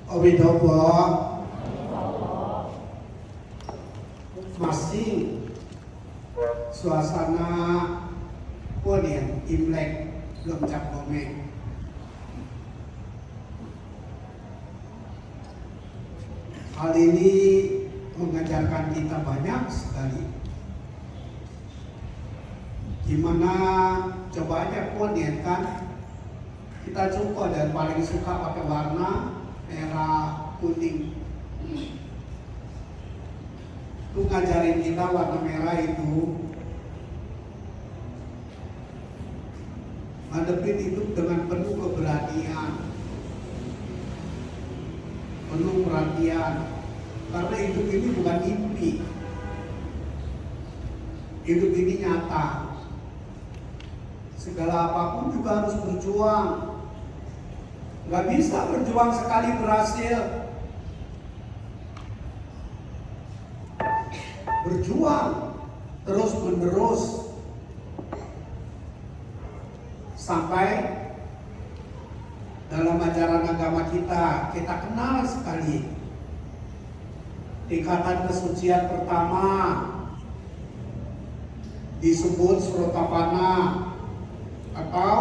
Abidawah masih suasana Ponian Imlek belum cap gomeng. Hal ini mengajarkan kita banyak sekali. Gimana coba aja Ponian kan, kita coba dan paling suka pakai warna merah kuning. Itu ngajarin kita warna merah itu hadapin hidup dengan penuh keberanian, penuh perhatian, karena hidup ini bukan mimpi, hidup ini nyata. Segala apapun juga harus berjuang. Gak bisa berjuang sekali berhasil. Berjuang terus menerus sampai dalam ajaran agama kita kenal sekali tingkatan kesucian pertama disebut Srotapana, atau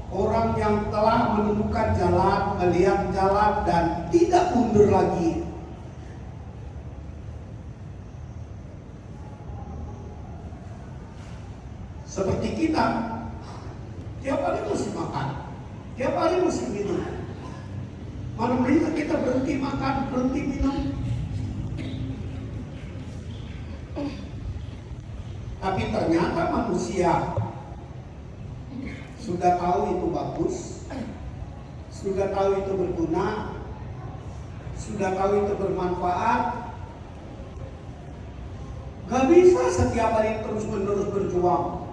orang yang telah menemukan jalan, melihat jalan dan tidak mundur lagi. Seperti kita, tiap hari mesti makan, tiap hari mesti minum. Mana bisa kita berhenti makan, berhenti minum? Tapi ternyata manusia sudah tahu itu bagus, sudah tahu itu berguna, sudah tahu itu bermanfaat. Gak bisa setiap hari terus menerus berjuang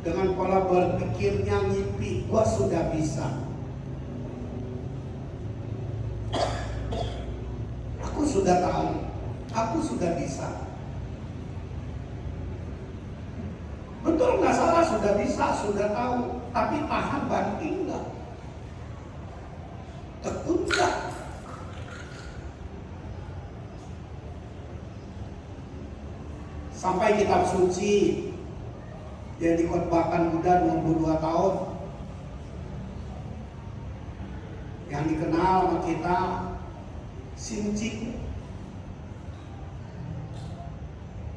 dengan pola berpikirnya ngimpi, gua sudah bisa, aku sudah tahu, aku sudah bisa. Betul nggak salah, sudah bisa, sudah tahu, tapi tahan banting nggak? Tekun nggak? Sampai kitab suci yang dikhotbahkan Buddha 22 tahun, yang dikenal sama kita Sinjing,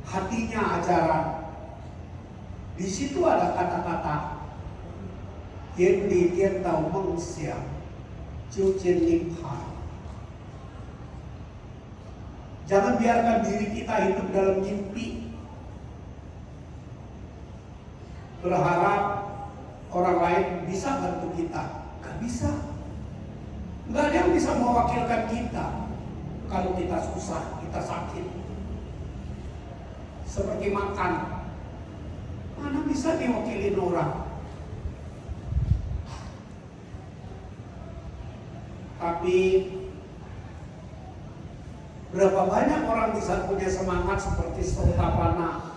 hatinya ajaran. Di situ ada kata-kata Yen Li Tian Tao Meng Xiang Jiu Jian Ning Hai. Jangan biarkan diri kita hidup dalam mimpi, berharap orang lain bisa bantu kita. Gak bisa. Gak ada yang bisa mewakilkan kita kalau kita susah, kita sakit. Seperti makan, mana bisa diwakilin orang? Tapi berapa banyak orang bisa punya semangat seperti Srotapana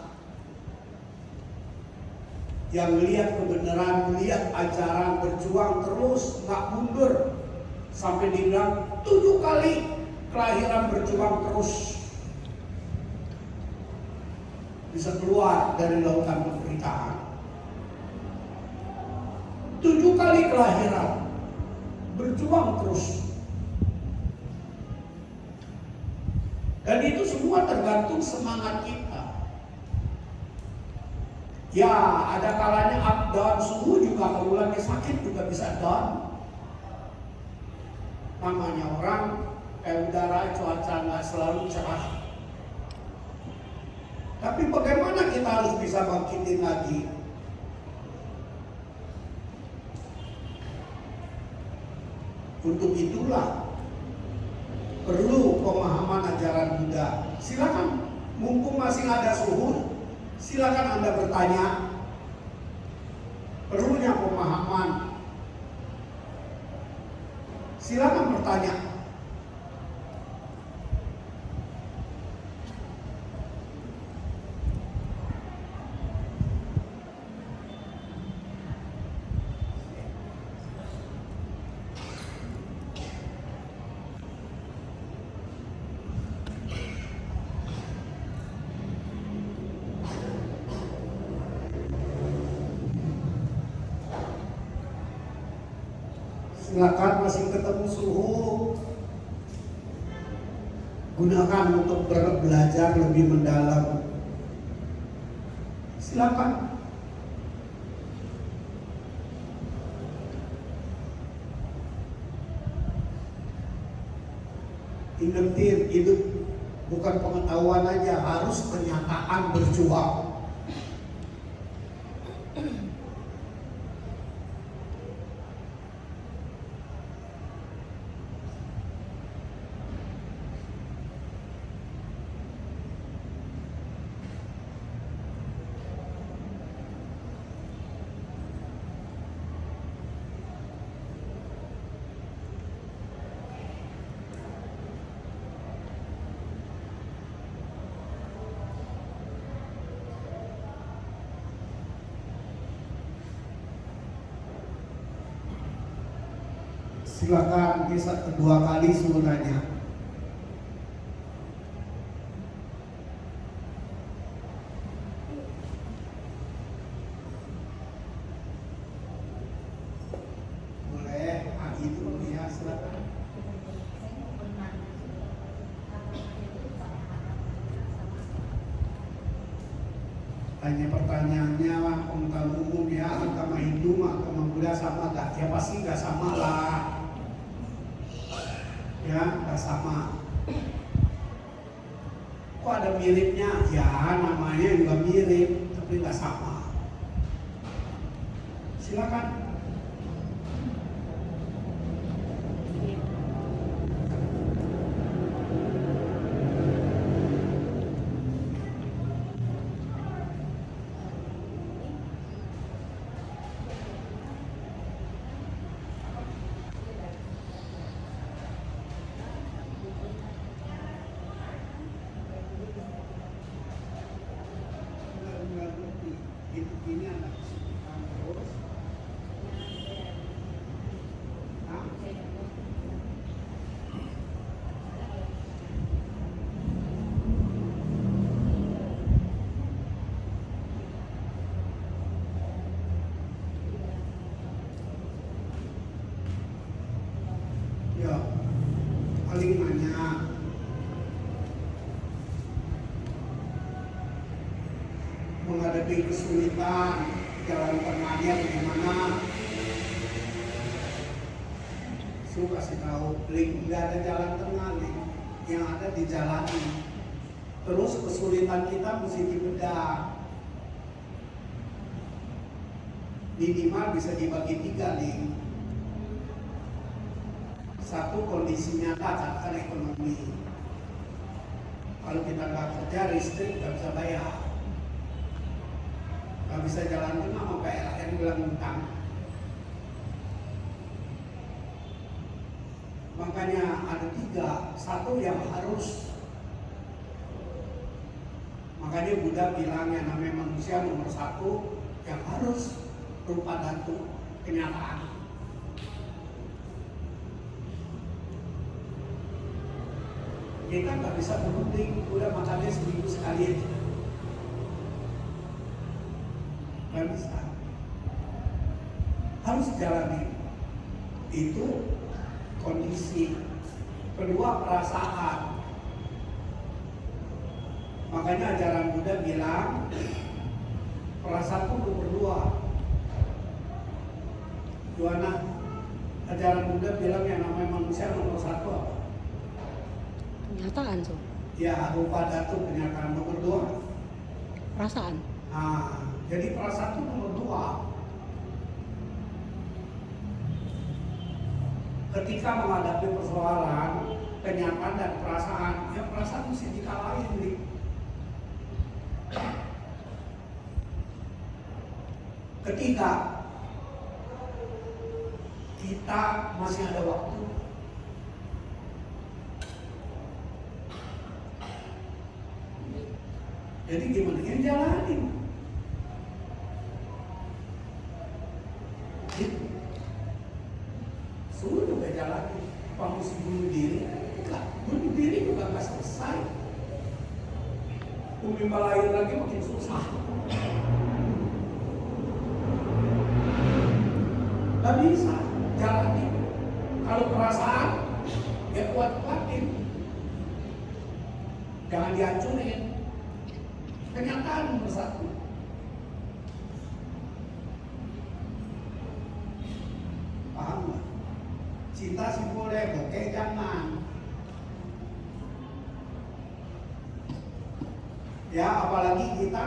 yang melihat kebenaran, melihat ajaran, berjuang terus, nggak mundur, sampai dibilang 7 kali kelahiran berjuang terus bisa keluar dari lautan penderitaan. 7 kali kelahiran berjuang terus, dan itu semua tergantung semangat kita. Ya, ada kalanya up down, suhu juga kalau lagi sakit juga bisa down. Namanya orang kayak udara, cuaca nggak selalu cerah. Tapi bagaimana kita harus bisa bangkitin lagi? Untuk itulah perlu pemahaman ajaran Buddha. Silakan, mumpung masih ada suhu, silakan Anda bertanya. Perlunya pemahaman. Silakan bertanya. Silakan masih ketemu suhu, gunakan untuk belajar lebih mendalam. Silakan. Ingetin, hidup bukan pengetahuan aja, harus kenyataan berjuang. Silakan bisa kedua kali sebenarnya. Boleh, itu dulu ya, silakan. Tanya pertanyaannya pengetahuan umum ya, agama Hindu, agama Buddha sama gak? Ya pasti gak sama lah. Ya, gak sama. Kok ada miripnya? Ya, namanya juga mirip, tapi gak sama. Silakan. Ini anak terus. Ya, paling banyak. Menghadapi kesulitan, jalan tengahnya bagaimana? Suka kasih tahu, link nggak ada jalan tengah, link yang ada dijalani. Terus kesulitan kita mesti dibedah. Minimal bisa dibagi 3, link. Satu, kondisi nyata, katakan ekonomi. Kalau kita nggak kerja, listrik nggak bisa bayar. Gak bisa jalan tengah, mau kayak rakyat bilang utang. Makanya ada 3, satu yang harus. Makanya Buddha bilang yang namanya manusia nomor 1 yang harus rupa datu kenyataan. Kita nggak bisa berunding, udah makannya seminggu sekali aja. Nggak bisa. Harus jalani. Itu kondisi. Kedua, perasaan. Makanya ajaran Buddha bilang perasaan itu nomor 2. Juana, ajaran Buddha bilang yang namanya manusia nomor 1 apa? Kenyataan, so. Ya, rupa datu kenyataan. Nomor 2 Perasaan. Nah, jadi perasaan itu nomor 2. Ketika menghadapi persoalan, kenyataan dan perasaan, ya perasaan mesti dikalahin nih. Ketiga, kita masih ada waktu. Jadi gimana? Yang jalanin. Suruh juga jalanin. Apa mesti bunuh diri? Enggak, bunuh diri juga nggak selesai. Umi lahir lagi makin susah. Gak bisa jalanin. Kalau perasaan, ya kuat-kuatin. Jangan dihancurin. Kenyataan nomor satu. Paham nggak? Cinta sih boleh, bokeh jangan. Ya, apalagi kita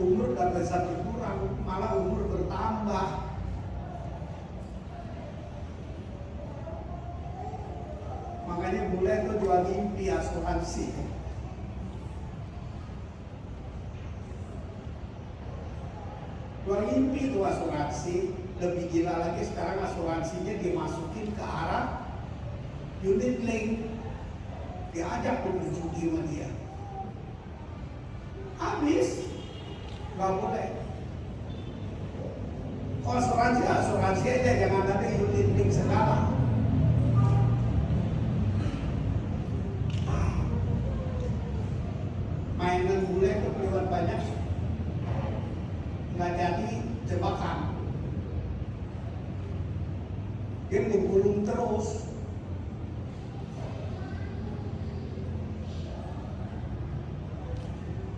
umur gak bisa berkurang, malah umur bertambah. Makanya boleh tuh jual mimpi asuransi. Jual mimpi itu asuransi. Lebih gila lagi sekarang asuransinya dimasukin ke arah unit link. Diajak berjudi sama dia. Habis, nggak boleh. Oh, asuransi aja, jangan ada unit link segala. Mainan bule itu kelewat banyak, nggak jadi jebakan. Dia menggulung terus.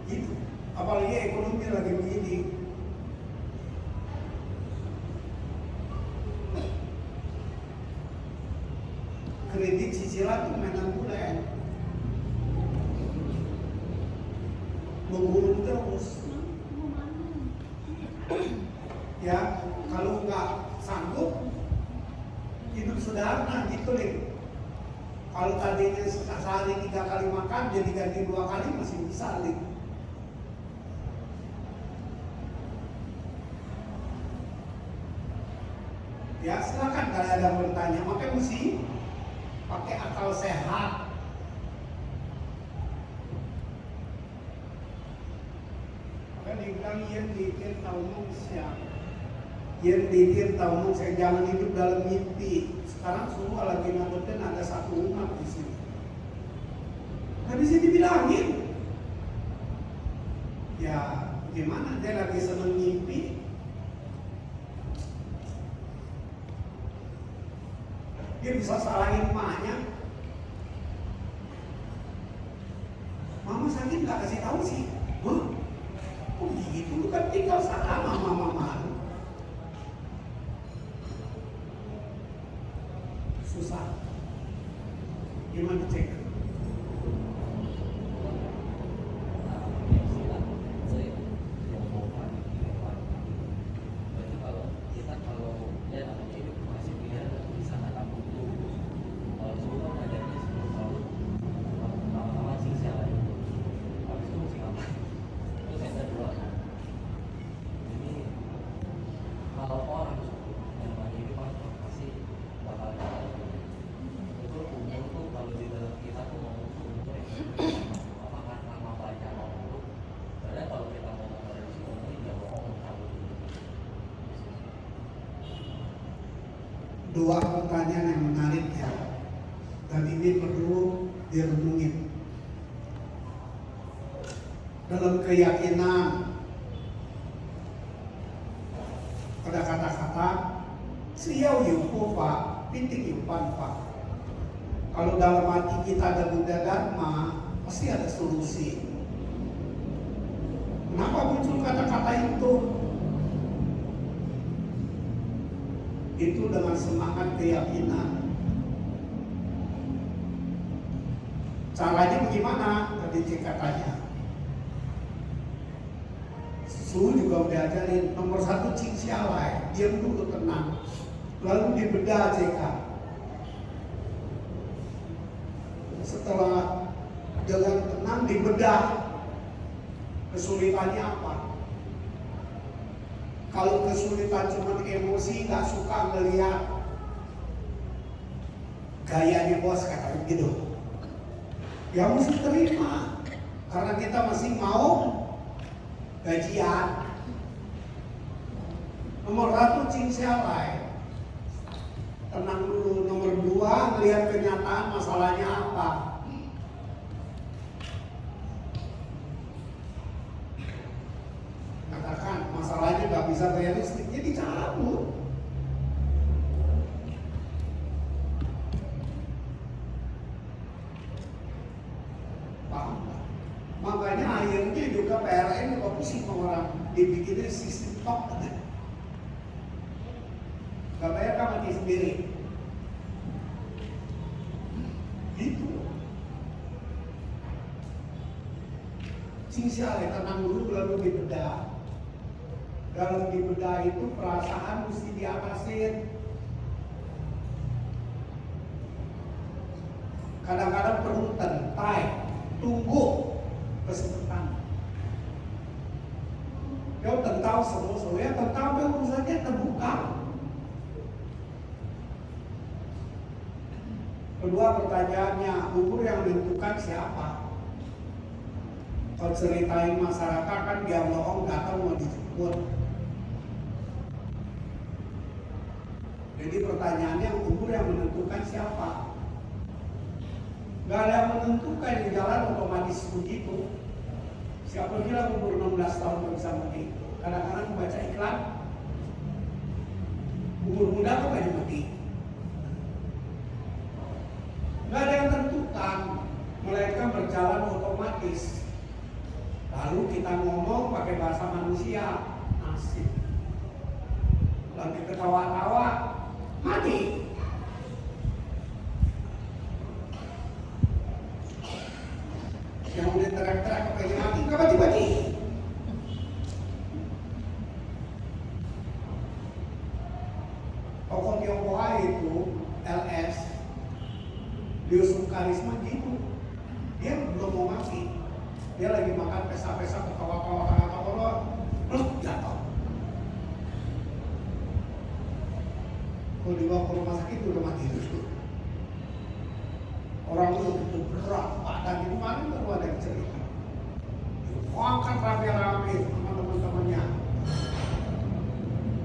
Gitu. Apalagi ekonomi lagi begini. Kredit cicilan itu mainan bulan. Menggulung terus. Ya, kalau nggak sanggup hidup sederhana gitu nih. Kalau tadinya sehari 3 kali makan jadi ganti 2 kali masih bisa nih. Ya silakan kalau ada yang bertanya, makanya mesti pakai akal sehat. Maka dibilang yang dikir tahu siapa. Yang dikir tahu saya jangan hidup dalam mimpi. Sekarang semua lagi ngabetin ada satu umat di sini. Nggak bisa dibilangin. Ya gimana dia lagi seneng mimpi? Dia bisa salahin emaknya. Mama sakit nggak kasih tahu sih. Hah? Kok gitu? Lu kan tinggal sama mama. Susah. Gimana cek? Dua pertanyaan yang menarik ya, dan ini perlu direnungin. Dalam keyakinan ada kata-kata siau Yehova pitik yupan pak. Kalau dalam hati kita ada Buddha Dharma, pasti ada solusi. Kenapa muncul kata-kata itu? Itu dengan semangat keyakinan. Caranya bagaimana? Tadi katanya. Su juga udah ajarin. Nomor 1 cing sialai, diam dulu tenang. Lalu dibedah CK. Setelah dengan tenang dibedah kesulitannya apa? Kalau kesulitan cuma emosi, nggak suka ngelihat gayanya bos kata begitu, ya mesti terima karena kita masih mau gajian. Nomor 1 cing sialai, tenang dulu. Nomor 2 melihat kenyataan masalahnya apa. Katakan masalahnya nggak bisa bayar listriknya, dicabut. akhirnya juga PLN juga pusing sama orang dibikinin sistem top. Gak bayar kan mati sendiri. Gitu. Siapa tenang dulu lalu dibedah. Dalam dibedah itu perasaan mesti diatasin. Kadang-kadang perlu tentai, tunggu kesempatan. Kau tentang semua, ya tentang urusannya terbuka. Kedua pertanyaannya, umur yang menentukan siapa? Kalau ceritain masyarakat kan dia bohong, datang mau dijemput. Jadi pertanyaannya, umur yang menentukan siapa? Gak ada yang menentukan, di jalan otomatis begitu. Siapa bilang umur 16 tahun gak bisa mati? Kadang-kadang baca iklan, umur muda kok gak mati. Gak ada yang tentukan, melainkan berjalan otomatis. Lalu kita ngomong pakai bahasa manusia, nasib. Lagi ketawa-tawa, mati. Yang udah teriak-teriak kepengen mati, gak mati-mati. Tokoh Tionghoa itu, LS, Yusuf Karisma gitu. Dia belum mau mati. Dia lagi makan pesta-pesta ketawa-tawa, jatuh. Kalau dibawa ke rumah sakit udah mati dulu. Orang itu begitu berat, badan di mana baru ada yang cerita. Angkat rame-rame sama teman-temannya.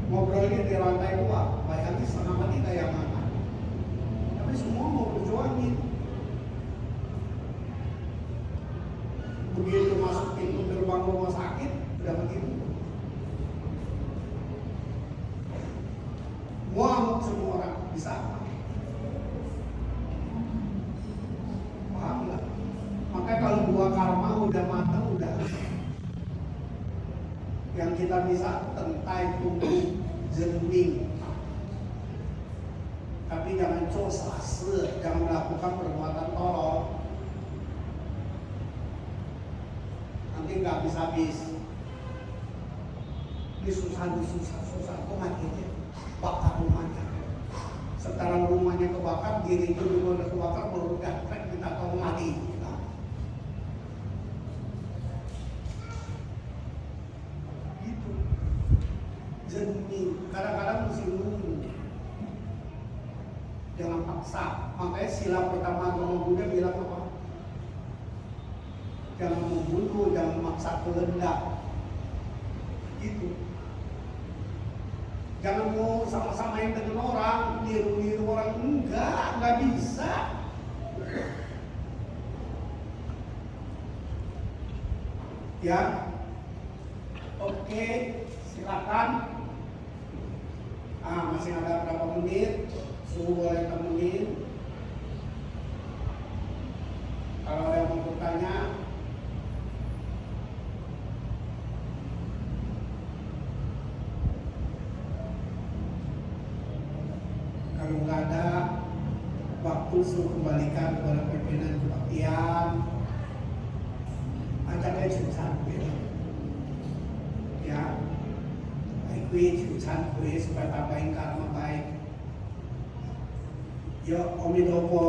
Ngobrolnya di lantai 2, bayangin setengah mati kayak mana. Tapi semua mau berjuangin. Begitu masuk pintu gerbang rumah sakit, udah begitu. Muamuk semua orang bisa. Paham nggak? Makanya kalau buah karma udah matang, udah. Yang kita bisa tentai, tunggu, jernih. Tapi jangan cosase, jangan melakukan perbuatan tolol. Nanti nggak habis-habis. Ini susah, kok matinya? Bakar rumahnya. Sekarang rumahnya kebakar, diri itu juga udah kebakar, baru gak kita tahu mati. Gitu. Jernih. Kadang-kadang mesti nunggu. Jangan paksa. Makanya sila pertama agama Buddha bilang apa? Jangan membunuh, jangan memaksa kehendak. Gitu. Jangan mau sama-samain dengan orang, niru-niru orang, enggak bisa. Ya, oke, silakan. Masih ada berapa menit? Suhu boleh temenin. Kalau ada yang mau bertanya, kalau nggak ada waktu suruh kembalikan kepada pimpinan kebaktian, ajak aja cucan ya, ikut cucan supaya tambahin karma baik. Yuk, Om Idopo.